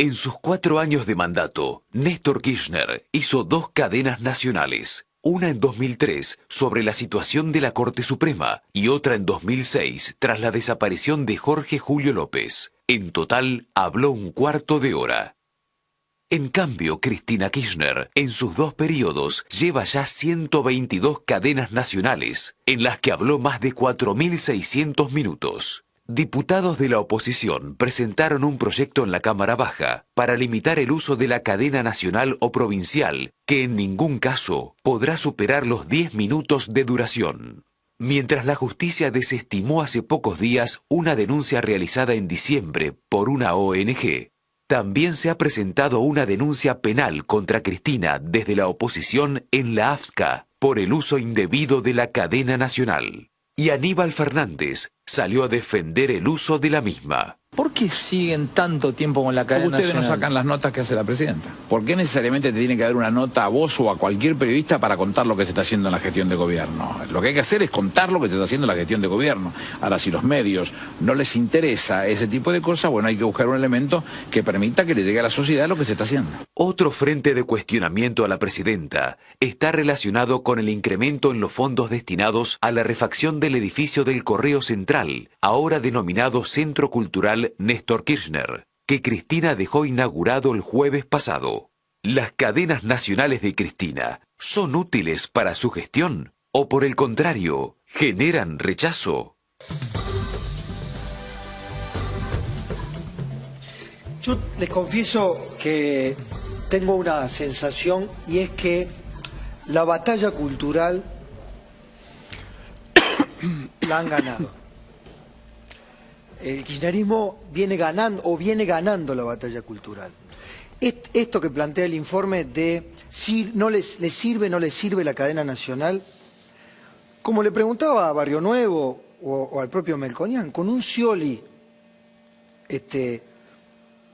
En sus 4 años de mandato, Néstor Kirchner hizo 2 cadenas nacionales. Una en 2003 sobre la situación de la Corte Suprema y otra en 2006 tras la desaparición de Jorge Julio López. En total, habló 1/4 de hora. En cambio, Cristina Kirchner, en sus 2 periodos, lleva ya 122 cadenas nacionales, en las que habló más de 4.600 minutos. Diputados de la oposición presentaron un proyecto en la Cámara Baja para limitar el uso de la cadena nacional o provincial, que en ningún caso podrá superar los 10 minutos de duración. Mientras la justicia desestimó hace pocos días una denuncia realizada en diciembre por una ONG, también se ha presentado una denuncia penal contra Cristina desde la oposición en la AFSCA por el uso indebido de la cadena nacional. Y Aníbal Fernández salió a defender el uso de la misma. ¿Por qué siguen tanto tiempo con la cadena nacional? Ustedes no sacan las notas que hace la presidenta. ¿Por qué necesariamente te tiene que dar una nota a vos o a cualquier periodista para contar lo que se está haciendo en la gestión de gobierno? Lo que hay que hacer es contar lo que se está haciendo en la gestión de gobierno. Ahora, si los medios no les interesa ese tipo de cosas, bueno, hay que buscar un elemento que permita que le llegue a la sociedad lo que se está haciendo. Otro frente de cuestionamiento a la presidenta está relacionado con el incremento en los fondos destinados a la refacción del edificio del Correo Central, ahora denominado Centro Cultural Néstor Kirchner, que Cristina dejó inaugurado el jueves pasado. ¿Las cadenas nacionales de Cristina son útiles para su gestión o, por el contrario, generan rechazo? Yo les confieso que tengo una sensación, y es que la batalla cultural la han ganado. El kirchnerismo viene ganando la batalla cultural. Esto que plantea el informe de si le sirve, no le sirve la cadena nacional, como le preguntaba a Barrio Nuevo o al propio Melconian, con un Scioli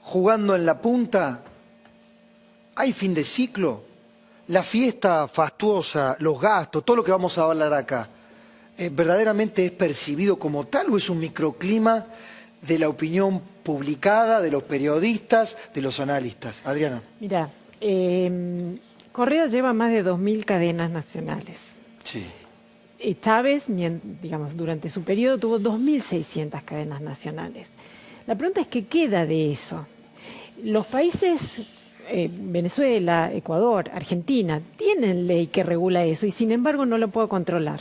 jugando en la punta, ¿hay fin de ciclo? La fiesta fastuosa, los gastos, todo lo que vamos a hablar acá, ¿verdaderamente es percibido como tal o es un microclima de la opinión publicada, de los periodistas, de los analistas? Adriana. Mira, Correa lleva más de 2.000 cadenas nacionales. Sí. Chávez, digamos, durante su periodo tuvo 2.600 cadenas nacionales. La pregunta es ¿qué queda de eso? Los países, Venezuela, Ecuador, Argentina, tienen ley que regula eso y sin embargo no lo puede controlar.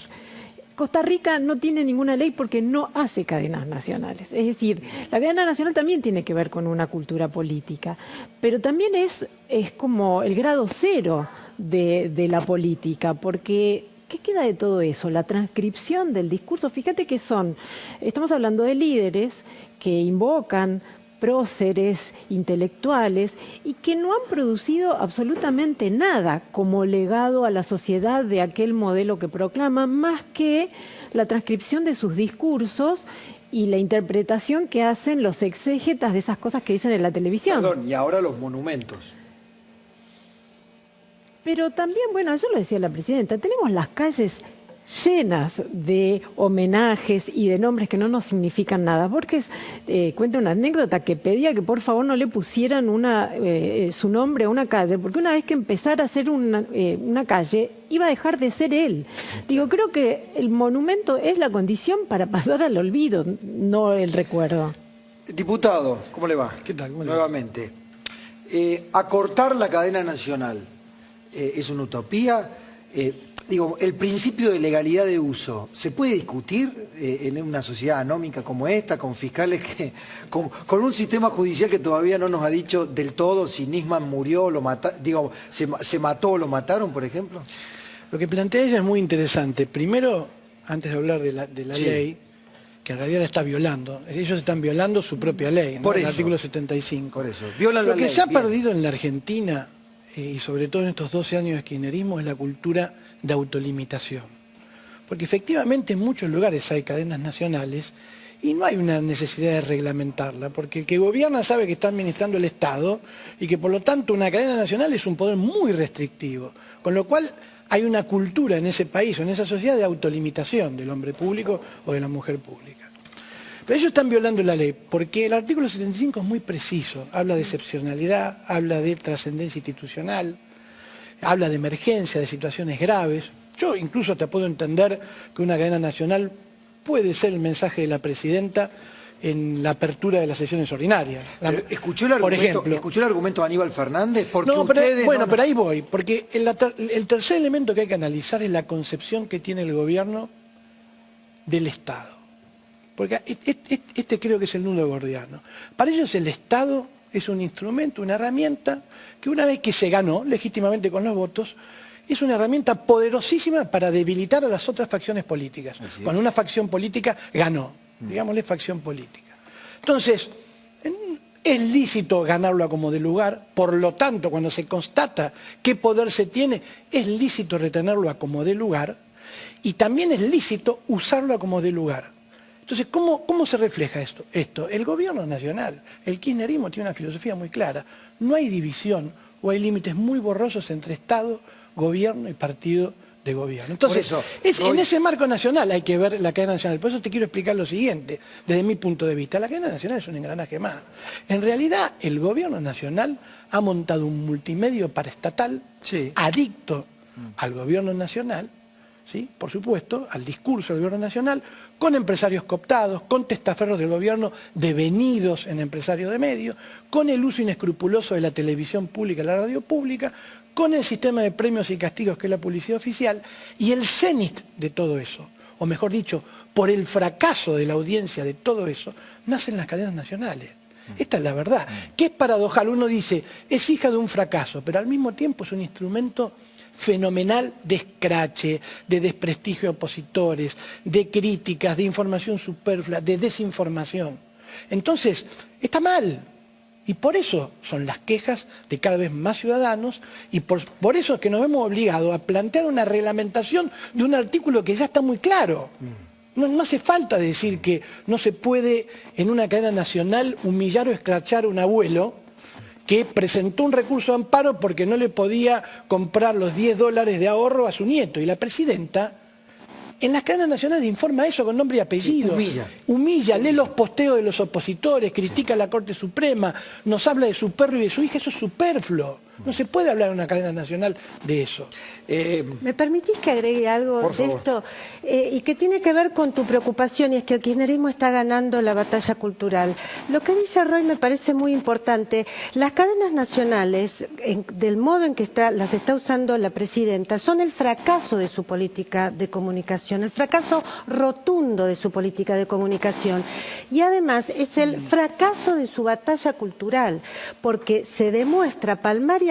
Costa Rica no tiene ninguna ley porque no hace cadenas nacionales. Es decir, la cadena nacional también tiene que ver con una cultura política, pero también es como el grado cero de la política, porque ¿qué queda de todo eso? La transcripción del discurso. Fíjate que estamos hablando de líderes que invocan próceres intelectuales y que no han producido absolutamente nada como legado a la sociedad de aquel modelo que proclaman, más que la transcripción de sus discursos y la interpretación que hacen los exégetas de esas cosas que dicen en la televisión. Perdón, y ahora los monumentos. Pero también, bueno, yo lo decía la presidenta, tenemos las calles llenas de homenajes y de nombres que no nos significan nada. Borges cuenta una anécdota que pedía que por favor no le pusieran su nombre a una calle, porque una vez que empezara a hacer una calle, iba a dejar de ser él. Digo, creo que el monumento es la condición para pasar al olvido, no el recuerdo. Diputado, ¿cómo le va? ¿Qué tal? Nuevamente. Acortar la cadena nacional es una utopía. Digo, el principio de legalidad de uso, ¿se puede discutir en una sociedad anómica como esta, con fiscales con un sistema judicial que todavía no nos ha dicho del todo si Nisman murió, se mató o lo mataron, por ejemplo? Lo que plantea ella es muy interesante. Primero, antes de hablar de la Sí. ley, que en realidad la está violando. Ellos están violando su propia ley, ¿no? Por El eso. artículo 75. Por eso. Violan Lo la que ley, se ha bien. perdido en la Argentina, y sobre todo en estos 12 años de kirchnerismo, es la cultura de autolimitación. Porque efectivamente en muchos lugares hay cadenas nacionales y no hay una necesidad de reglamentarla, porque el que gobierna sabe que está administrando el Estado y que por lo tanto una cadena nacional es un poder muy restrictivo, con lo cual hay una cultura en ese país o en esa sociedad de autolimitación del hombre público o de la mujer pública. Pero ellos están violando la ley, porque el artículo 75 es muy preciso. Habla de excepcionalidad, habla de trascendencia institucional, habla de emergencia, de situaciones graves. Yo incluso te puedo entender que una cadena nacional puede ser el mensaje de la presidenta en la apertura de las sesiones ordinarias. ¿Escuchó el argumento de Aníbal Fernández? Porque no, pero ahí voy, porque el tercer elemento que hay que analizar es la concepción que tiene el gobierno del Estado. Porque este creo que es el nudo gordiano. Para ellos el Estado es un instrumento, una herramienta, que una vez que se ganó legítimamente con los votos, es una herramienta poderosísima para debilitar a las otras facciones políticas. Cuando una facción política ganó, digámosle facción política. Entonces, es lícito ganarlo a como de lugar, por lo tanto, cuando se constata qué poder se tiene, es lícito retenerlo a como de lugar, y también es lícito usarlo a como de lugar. Entonces, ¿cómo se refleja esto? El gobierno nacional, el kirchnerismo tiene una filosofía muy clara. No hay división o hay límites muy borrosos entre Estado, gobierno y partido de gobierno. Entonces, en ese marco nacional hay que ver la cadena nacional. Por eso te quiero explicar lo siguiente, desde mi punto de vista. La cadena nacional es un engranaje más. En realidad, el gobierno nacional ha montado un multimedio paraestatal adicto al gobierno nacional, ¿sí? Por supuesto, al discurso del gobierno nacional, con empresarios cooptados, con testaferros del gobierno devenidos en empresarios de medios, con el uso inescrupuloso de la televisión pública y la radio pública, con el sistema de premios y castigos que es la publicidad oficial, y el cenit de todo eso, o mejor dicho, por el fracaso de la audiencia de todo eso, nacen las cadenas nacionales. Esta es la verdad, que es paradojal. Uno dice, es hija de un fracaso, pero al mismo tiempo es un instrumento fenomenal de escrache, de desprestigio de opositores, de críticas, de información superflua, de desinformación. Entonces, está mal. Y por eso son las quejas de cada vez más ciudadanos y por eso es que nos vemos obligados a plantear una reglamentación de un artículo que ya está muy claro. No hace falta decir que no se puede en una cadena nacional humillar o escrachar a un abuelo que presentó un recurso de amparo porque no le podía comprar los $10 de ahorro a su nieto. Y la presidenta, en las cadenas nacionales, informa eso con nombre y apellido. Humilla, lee los posteos de los opositores, critica a la Corte Suprema, nos habla de su perro y de su hija. Eso es superfluo. No se puede hablar en una cadena nacional de eso. ¿Me permitís que agregue algo de esto? Y que tiene que ver con tu preocupación, y es que el kirchnerismo está ganando la batalla cultural. Lo que dice Roy me parece muy importante. Las cadenas nacionales, del modo en que las está usando la presidenta, son el fracaso de su política de comunicación, el fracaso rotundo de su política de comunicación. Y además es el fracaso de su batalla cultural, porque se demuestra palmariamente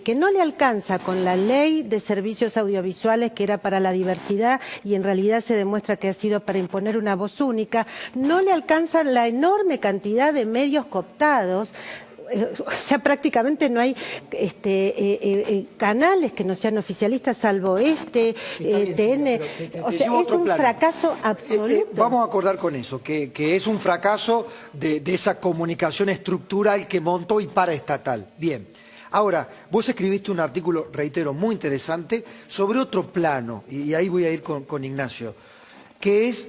que no le alcanza con la ley de servicios audiovisuales, que era para la diversidad, y en realidad se demuestra que ha sido para imponer una voz única. No le alcanza la enorme cantidad de medios cooptados. Ya prácticamente no hay canales que no sean oficialistas, salvo TN. O sea, es un fracaso absoluto. Vamos a acordar con eso, que es un fracaso de esa comunicación estructural que montó y paraestatal. Bien. Ahora, vos escribiste un artículo, reitero, muy interesante, sobre otro plano, y ahí voy a ir con Ignacio, que es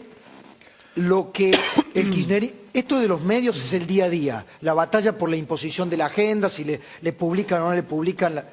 lo que el kirchnerismo, esto de los medios es el día a día, la batalla por la imposición de la agenda, si le publican o no le publican.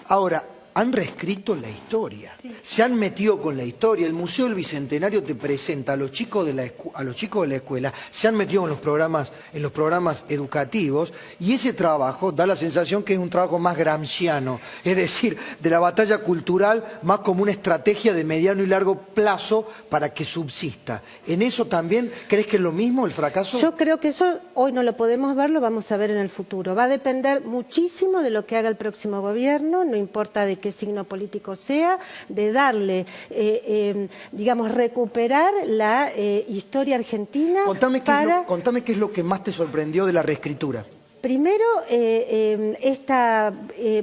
Ahora, han reescrito la historia, se han metido con la historia. El Museo del Bicentenario te presenta a los chicos de la escuela, se han metido en los programas educativos, y ese trabajo da la sensación que es un trabajo más gramsciano, es decir, de la batalla cultural más como una estrategia de mediano y largo plazo para que subsista. ¿En eso también crees que es lo mismo el fracaso? Yo creo que eso hoy no lo podemos ver, lo vamos a ver en el futuro. Va a depender muchísimo de lo que haga el próximo gobierno, no importa de qué signo político sea, de darle, digamos, recuperar la historia argentina. Contame qué es lo que más te sorprendió de la reescritura. Primero, esta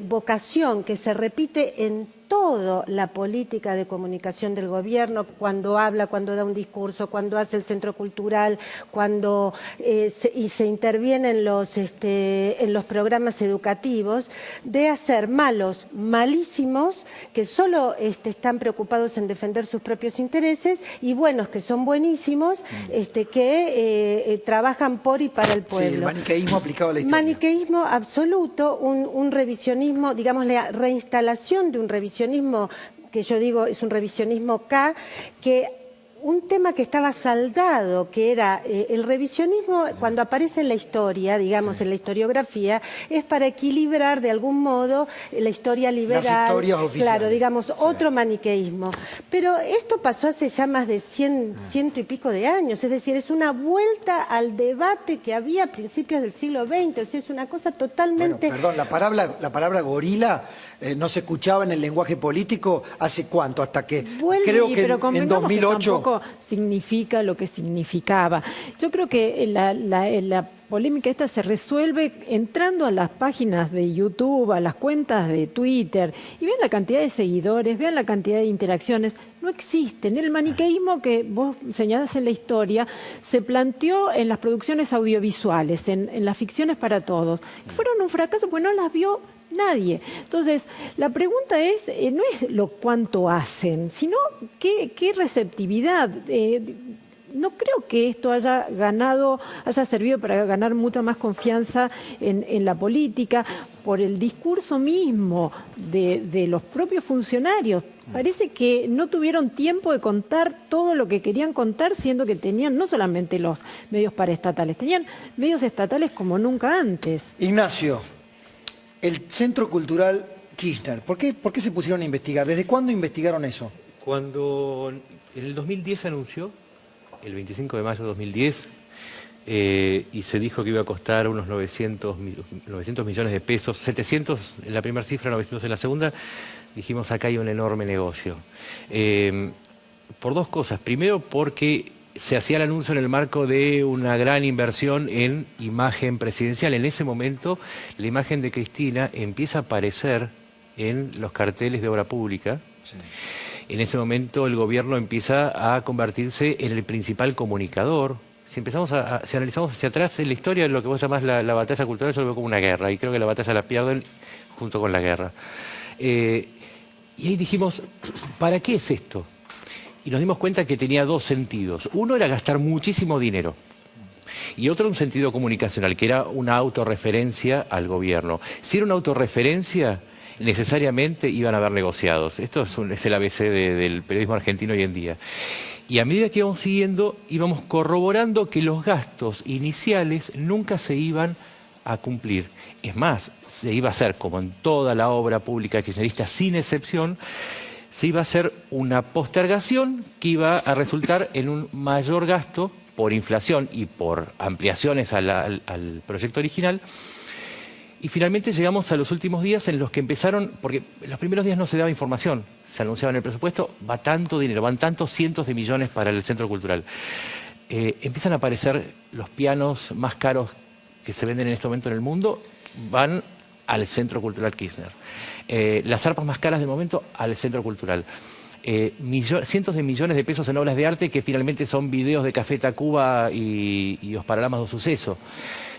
vocación que se repite en todo la política de comunicación del gobierno, cuando habla, cuando da un discurso, cuando hace el centro cultural, cuando se interviene en los programas educativos, de hacer malos, malísimos, que solo están preocupados en defender sus propios intereses, y buenos, que son buenísimos, que trabajan por y para el pueblo. Sí, el maniqueísmo aplicado a la historia. Maniqueísmo absoluto, un revisionismo, digamos, la reinstalación de un revisionismo, que yo digo es un revisionismo K, que un tema que estaba saldado, que era el revisionismo, cuando aparece en la historia, digamos, en la historiografía, es para equilibrar de algún modo la historia liberal. Las historias oficiales. Claro, digamos, otro maniqueísmo. Pero esto pasó hace ya más de 100 y pico de años, es decir, es una vuelta al debate que había a principios del siglo XX, o sea, es una cosa totalmente... Bueno, perdón, la palabra gorila no se escuchaba en el lenguaje político ¿hace cuánto? Hasta que creo que en 2008... significa lo que significaba. Yo creo que la polémica esta se resuelve entrando a las páginas de YouTube, a las cuentas de Twitter, y vean la cantidad de seguidores, vean la cantidad de interacciones. No existen. El maniqueísmo que vos señalás en la historia se planteó en las producciones audiovisuales, en las ficciones para todos, que fueron un fracaso porque no las vio nadie. Entonces, la pregunta es, no es lo cuánto hacen, sino qué receptividad. No creo que esto haya servido para ganar mucha más confianza en la política por el discurso mismo de los propios funcionarios. Parece que no tuvieron tiempo de contar todo lo que querían contar, siendo que tenían no solamente los medios paraestatales, tenían medios estatales como nunca antes. Ignacio, el Centro Cultural Kirchner, ¿por qué se pusieron a investigar? ¿Desde cuándo investigaron eso? Cuando en el 2010 se anunció, el 25 de mayo de 2010, y se dijo que iba a costar unos 900 millones de pesos, 700 en la primera cifra, 900 en la segunda, dijimos acá hay un enorme negocio. Por dos cosas. Primero, porque se hacía el anuncio en el marco de una gran inversión en imagen presidencial. En ese momento, la imagen de Cristina empieza a aparecer en los carteles de obra pública. Sí. En ese momento, el gobierno empieza a convertirse en el principal comunicador. Si analizamos hacia atrás en la historia, lo que vos llamás la batalla cultural, yo lo veo como una guerra, y creo que la batalla la pierden junto con la guerra. Y ahí dijimos, ¿para qué es esto? Y nos dimos cuenta que tenía dos sentidos. Uno era gastar muchísimo dinero. Y otro un sentido comunicacional, que era una autorreferencia al gobierno. Si era una autorreferencia, necesariamente iban a haber negociados. Esto es el ABC del periodismo argentino hoy en día. Y a medida que íbamos siguiendo, íbamos corroborando que los gastos iniciales nunca se iban a cumplir. Es más, se iba a hacer, como en toda la obra pública kirchnerista, sin excepción, se iba a hacer una postergación que iba a resultar en un mayor gasto por inflación y por ampliaciones al proyecto original. Y finalmente llegamos a los últimos días en los que empezaron, porque en los primeros días no se daba información, se anunciaba en el presupuesto, va tanto dinero, van tantos cientos de millones para el Centro Cultural. Empiezan a aparecer los pianos más caros que se venden en este momento en el mundo, van al Centro Cultural Kirchner. Las arpas más caras del momento al Centro Cultural. Cientos de millones de pesos en obras de arte que finalmente son videos de Café Tacuba y Os Paralamas do Suceso.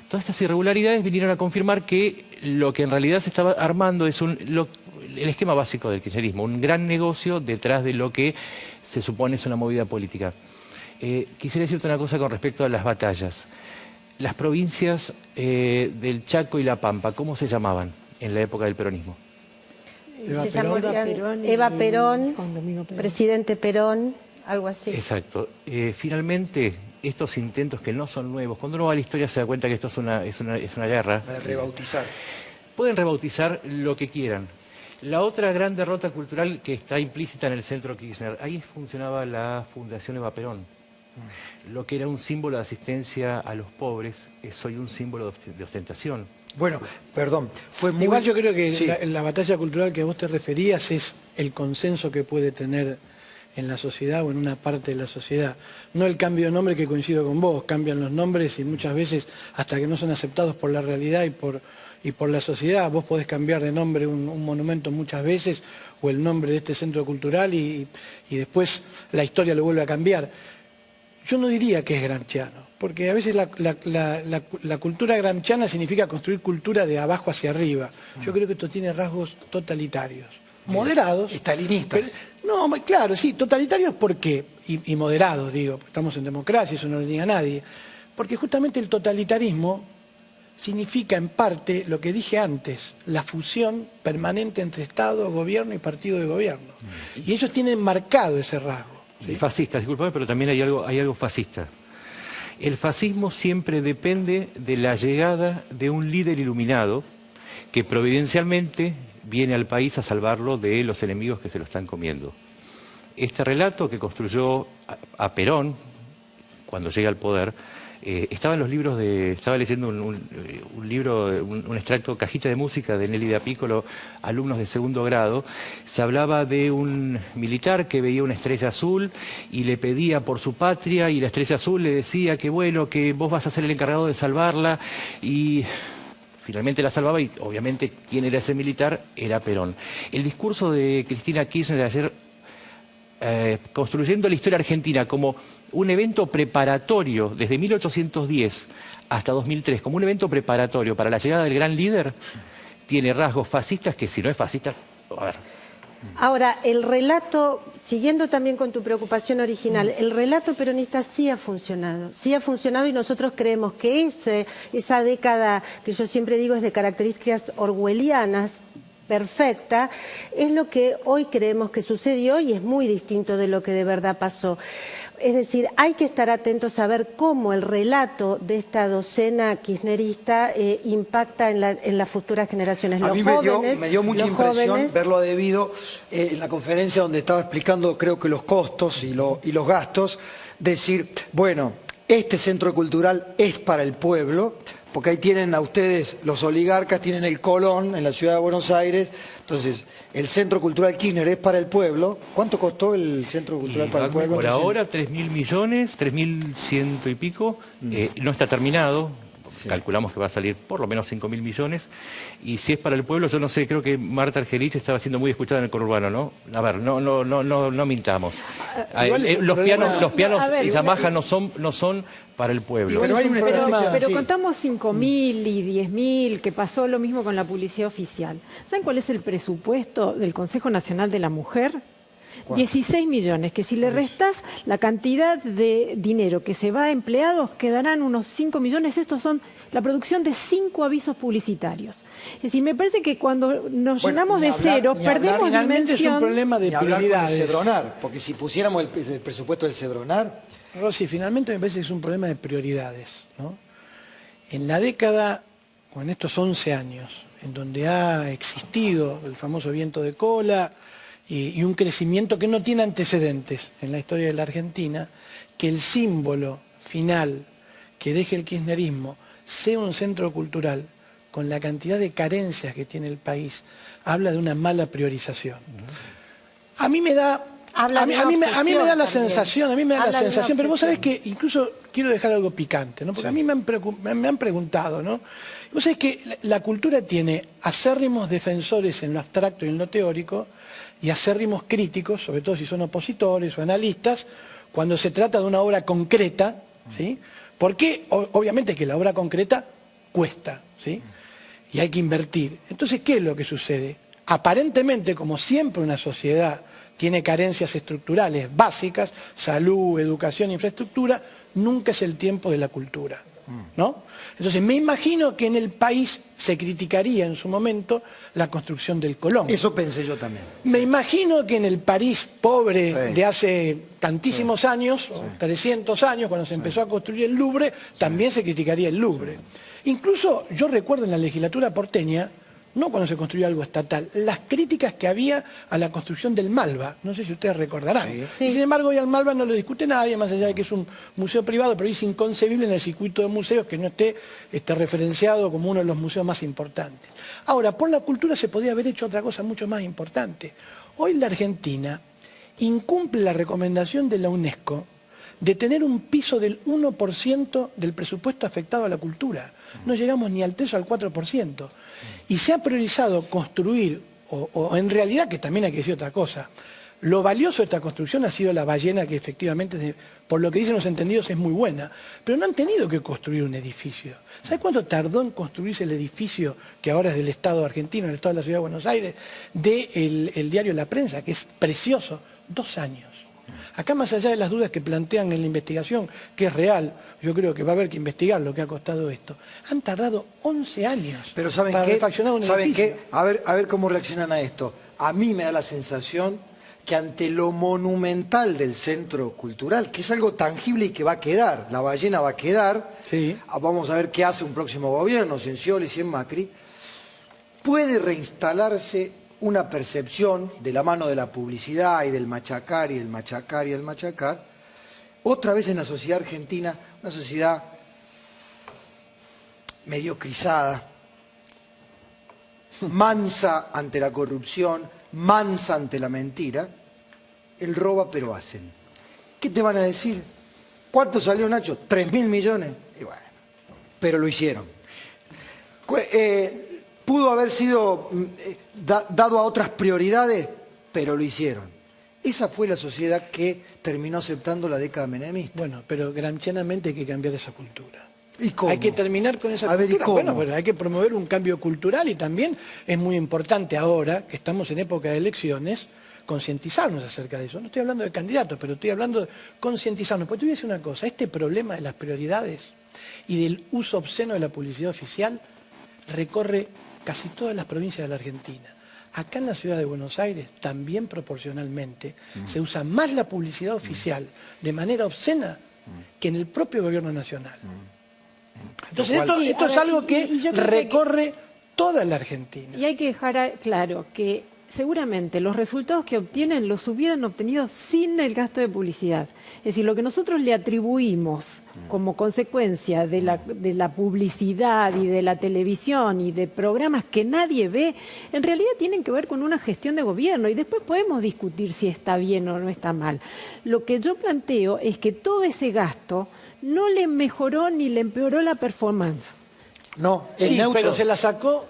Todas estas irregularidades vinieron a confirmar que lo que en realidad se estaba armando es el esquema básico del kirchnerismo, un gran negocio detrás de lo que se supone es una movida política. Quisiera decirte una cosa con respecto a las batallas. Las provincias del Chaco y La Pampa, ¿cómo se llamaban en la época del peronismo? Se llamó Eva Perón, presidente Perón, algo así. Exacto. Finalmente, estos intentos que no son nuevos, cuando uno va a la historia se da cuenta que esto es una guerra. Para rebautizar. Pueden rebautizar lo que quieran. La otra gran derrota cultural que está implícita en el Centro Kirchner, ahí funcionaba la Fundación Eva Perón. Lo que era un símbolo de asistencia a los pobres es hoy un símbolo de ostentación. Bueno, perdón, fue muy... Igual yo creo que sí. la batalla cultural que vos te referías es el consenso que puede tener en la sociedad o en una parte de la sociedad. No el cambio de nombre, que coincido con vos, cambian los nombres y muchas veces hasta que no son aceptados por la realidad y por la sociedad. Vos podés cambiar de nombre un monumento muchas veces o el nombre de este centro cultural y después la historia lo vuelve a cambiar. Yo no diría que es gramsciano, porque a veces la cultura gramsciana significa construir cultura de abajo hacia arriba. Yo creo que esto tiene rasgos totalitarios. Moderados. Estalinistas. No, claro, sí, totalitarios ¿por qué? Y moderados, digo, estamos en democracia, eso no lo niega nadie. Porque justamente el totalitarismo significa en parte lo que dije antes, la fusión permanente entre Estado, gobierno y partido de gobierno. Y ellos tienen marcado ese rasgo. ¿Sí? Y fascistas, disculpame, pero también hay algo fascista. El fascismo siempre depende de la llegada de un líder iluminado que providencialmente viene al país a salvarlo de los enemigos que se lo están comiendo. Este relato que construyó a Perón, cuando llega al poder, estaba en los libros estaba leyendo un libro, un extracto, Cajita de música de Nelly de Apícolo, alumnos de segundo grado. Se hablaba de un militar que veía una estrella azul y le pedía por su patria, y la estrella azul le decía que bueno, que vos vas a ser el encargado de salvarla, y finalmente la salvaba, y obviamente quién era ese militar era Perón. El discurso de Cristina Kirchner de ayer, construyendo la historia argentina como un evento preparatorio desde 1810 hasta 2003, como un evento preparatorio para la llegada del gran líder, tiene rasgos fascistas que si no es fascista, a ver. Ahora, el relato, siguiendo también con tu preocupación original, el relato peronista sí ha funcionado y nosotros creemos que esa década, que yo siempre digo es de características orwellianas, perfecta, es lo que hoy creemos que sucedió y es muy distinto de lo que de verdad pasó. Es decir, hay que estar atentos a ver cómo el relato de esta docena kirchnerista impacta en las futuras generaciones. A mí me dio mucha impresión verlo a Devido en la conferencia donde estaba explicando, creo que los costos y los gastos, decir, bueno, este centro cultural es para el pueblo, porque ahí tienen a ustedes, los oligarcas, tienen el Colón en la ciudad de Buenos Aires, entonces el Centro Cultural Kirchner es para el pueblo. ¿Cuánto costó el Centro Cultural para el pueblo? Por ahora 3.000 millones, 3.100 y pico, no está terminado. Sí. Calculamos que va a salir por lo menos 5.000 millones. Y si es para el pueblo, yo no sé, creo que Marta Argerich estaba siendo muy escuchada en el conurbano, ¿no? A ver, no mintamos. Los pianos y Yamaha no son para el pueblo. Pero contamos 5.000 y 10.000, que pasó lo mismo con la publicidad oficial. ¿Saben cuál es el presupuesto del Consejo Nacional de la Mujer? 16 millones, que si le restas la cantidad de dinero que se va a empleados, quedarán unos 5 millones. Estos son la producción de 5 avisos publicitarios. Es decir, me parece que cuando nos llenamos de cero, perdemos finalmente dimensión. Es un problema de prioridades. El Cedronar, porque si pusiéramos el presupuesto del Cedronar... Rosy, finalmente me parece que es un problema de prioridades, ¿no? En la década, o en estos 11 años, en donde ha existido el famoso viento de cola y un crecimiento que no tiene antecedentes en la historia de la Argentina, que el símbolo final que deje el kirchnerismo sea un centro cultural con la cantidad de carencias que tiene el país, habla de una mala priorización. A mí me da... A mí me da la sensación, pero vos sabés que incluso quiero dejar algo picante, ¿no? Porque a mí me han preguntado, ¿no? Vos sabés que la cultura tiene acérrimos defensores en lo abstracto y en lo teórico y acérrimos críticos, sobre todo si son opositores o analistas, cuando se trata de una obra concreta, ¿sí? Porque obviamente que la obra concreta cuesta, ¿sí? Y hay que invertir. Entonces, ¿qué es lo que sucede? Aparentemente, como siempre una sociedad tiene carencias estructurales básicas, salud, educación, infraestructura, nunca es el tiempo de la cultura, ¿no? Entonces me imagino que en el país se criticaría en su momento la construcción del Colón. Eso pensé yo también. Me imagino que en el París pobre de hace tantísimos años, 300 años, cuando se empezó a construir el Louvre, también se criticaría el Louvre. Incluso yo recuerdo en la legislatura porteña, no cuando se construyó algo estatal, las críticas que había a la construcción del Malva. No sé si ustedes recordarán. Sí. Y sin embargo, hoy al Malva no lo discute nadie, más allá de que es un museo privado, pero es inconcebible en el circuito de museos que no esté referenciado como uno de los museos más importantes. Ahora, por la cultura se podía haber hecho otra cosa mucho más importante. Hoy la Argentina incumple la recomendación de la UNESCO de tener un piso del 1% del presupuesto afectado a la cultura. No llegamos ni al 3 o al 4%. Y se ha priorizado construir, o en realidad, que también hay que decir otra cosa, lo valioso de esta construcción ha sido la ballena, que efectivamente, por lo que dicen los entendidos, es muy buena. Pero no han tenido que construir un edificio. ¿Sabe cuánto tardó en construirse el edificio, que ahora es del Estado argentino, el Estado de la Ciudad de Buenos Aires, del diario La Prensa, que es precioso? 2 años. Acá, más allá de las dudas que plantean en la investigación, que es real, yo creo que va a haber que investigar lo que ha costado esto. Han tardado 11 años. Pero ¿saben para qué? refaccionar un ¿Saben edificio. qué? A ver cómo reaccionan a esto. A mí me da la sensación que ante lo monumental del centro cultural, que es algo tangible y que va a quedar, la ballena va a quedar, sí. Vamos a ver qué hace un próximo gobierno, si en Scioli, si en Macri, puede reinstalarse una percepción de la mano de la publicidad y del machacar y del machacar y del machacar, otra vez en la sociedad argentina, una sociedad mediocrizada, mansa ante la corrupción, mansa ante la mentira. Él roba pero hacen. ¿Qué te van a decir? ¿Cuánto salió, Nacho? 3.000 millones. Y bueno, pero lo hicieron. Pudo haber sido dado a otras prioridades, pero lo hicieron. Esa fue la sociedad que terminó aceptando la década menemista. Bueno, pero gramscianamente hay que cambiar esa cultura. ¿Y cómo? Hay que terminar con esa A ver, ¿y cultura. cómo? Bueno, pues hay que promover un cambio cultural y también es muy importante ahora, que estamos en época de elecciones, concientizarnos acerca de eso. No estoy hablando de candidatos, pero estoy hablando de concientizarnos. Porque te voy a decir una cosa, este problema de las prioridades y del uso obsceno de la publicidad oficial recorre casi todas las provincias de la Argentina. Acá en la ciudad de Buenos Aires, también proporcionalmente, se usa más la publicidad oficial de manera obscena que en el propio gobierno nacional. Entonces esto es algo que recorre toda la Argentina. Y hay que dejar claro que seguramente los resultados que obtienen los hubieran obtenido sin el gasto de publicidad. Es decir, lo que nosotros le atribuimos como consecuencia de la publicidad y de la televisión y de programas que nadie ve, en realidad tienen que ver con una gestión de gobierno y después podemos discutir si está bien o no está mal. Lo que yo planteo es que todo ese gasto no le mejoró ni le empeoró la performance. No, sí, pero se la sacó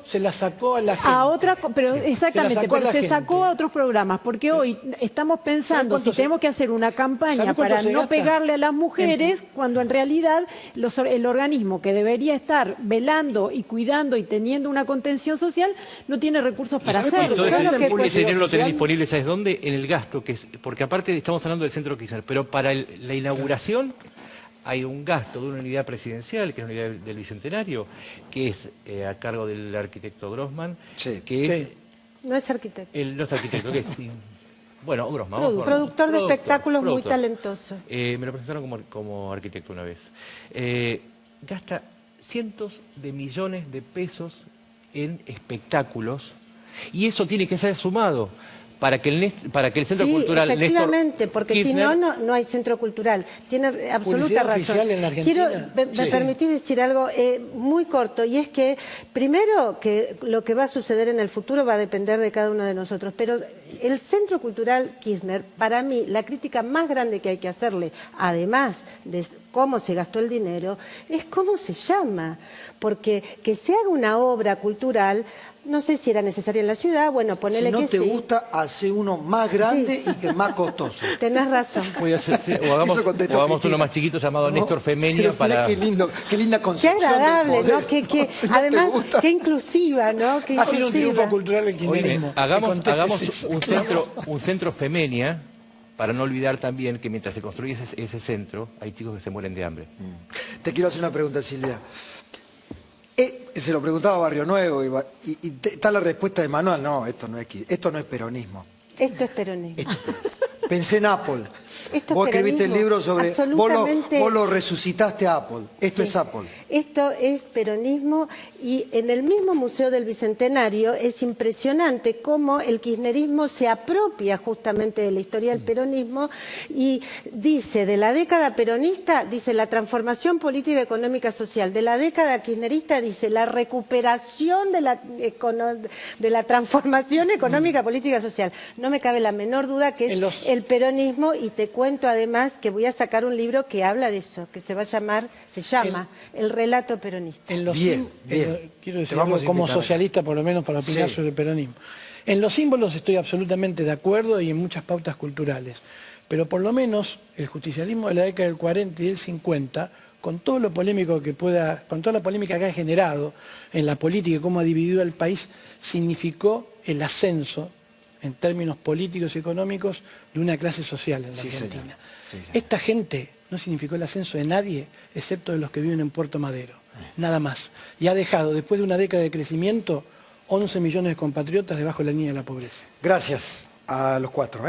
a la gente. A otra, pero exactamente, pero se sacó gente. A otros programas, porque hoy estamos pensando si tenemos que hacer una campaña para no pegarle a las mujeres, cuando en realidad el organismo que debería estar velando y cuidando y teniendo una contención social no tiene recursos para hacerlo. Entonces, ese dinero lo tenés disponible, ¿sabes dónde? En el gasto, que es, porque aparte estamos hablando del centro Kirchner, pero para la inauguración hay un gasto de una unidad presidencial, que es la unidad del Bicentenario, que es a cargo del arquitecto Grossman, que es... No es arquitecto. No es arquitecto, que es... Bueno, Grossman. Productor de espectáculos muy talentoso. Me lo presentaron como arquitecto una vez. Gasta cientos de millones de pesos en espectáculos y eso tiene que ser sumado para que el Centro Cultural efectivamente, Néstor porque Kirchner, si no hay centro cultural. Tiene absoluta razón. Oficial en la Argentina. Me permitís decir algo muy corto, y es que primero que lo que va a suceder en el futuro va a depender de cada uno de nosotros, pero el Centro Cultural Kirchner, para mí, la crítica más grande que hay que hacerle, además de cómo se gastó el dinero, es cómo se llama, porque que se haga una obra cultural. No sé si era necesaria en la ciudad, bueno, ponele que sí. Si no te gusta, hace uno más grande y que más costoso. Tenés razón. O hagamos uno más chiquito llamado Néstor Femenia para... Qué linda concepción. Qué agradable, del ¿no? poder. Si además, qué inclusiva, ¿no? Ha sido un triunfo cultural el kirchnerismo. Hagamos un centro Femenia, para no olvidar también que mientras se construye ese centro, hay chicos que se mueren de hambre. Te quiero hacer una pregunta, Silvia. Se lo preguntaba a Barrio Nuevo y está la respuesta de Manuel. No, esto no es peronismo. Esto es peronismo. Pensé en Apple. Vos escribiste el libro sobre... Absolutamente. Vos lo resucitaste a Apple. Esto es Apple. Esto es peronismo, y en el mismo Museo del Bicentenario es impresionante cómo el kirchnerismo se apropia justamente de la historia del peronismo y dice, de la década peronista, dice la transformación política, económica, social. De la década kirchnerista dice la recuperación de la transformación económica, política, social. No me cabe la menor duda que es el peronismo, y te cuento además que voy a sacar un libro que habla de eso, que se llama El relato peronista. Bien. Quiero decir algo como socialista, por lo menos para opinar sobre el peronismo. En los símbolos estoy absolutamente de acuerdo y en muchas pautas culturales, pero por lo menos el justicialismo de la década del 40 y del 50, con todo lo polémico con toda la polémica que ha generado en la política y cómo ha dividido al país, significó el ascenso en términos políticos y económicos de una clase social en la Argentina. Esta gente no significó el ascenso de nadie, excepto de los que viven en Puerto Madero, nada más. Y ha dejado, después de una década de crecimiento, 11 millones de compatriotas debajo de la línea de la pobreza. Gracias a los cuatro.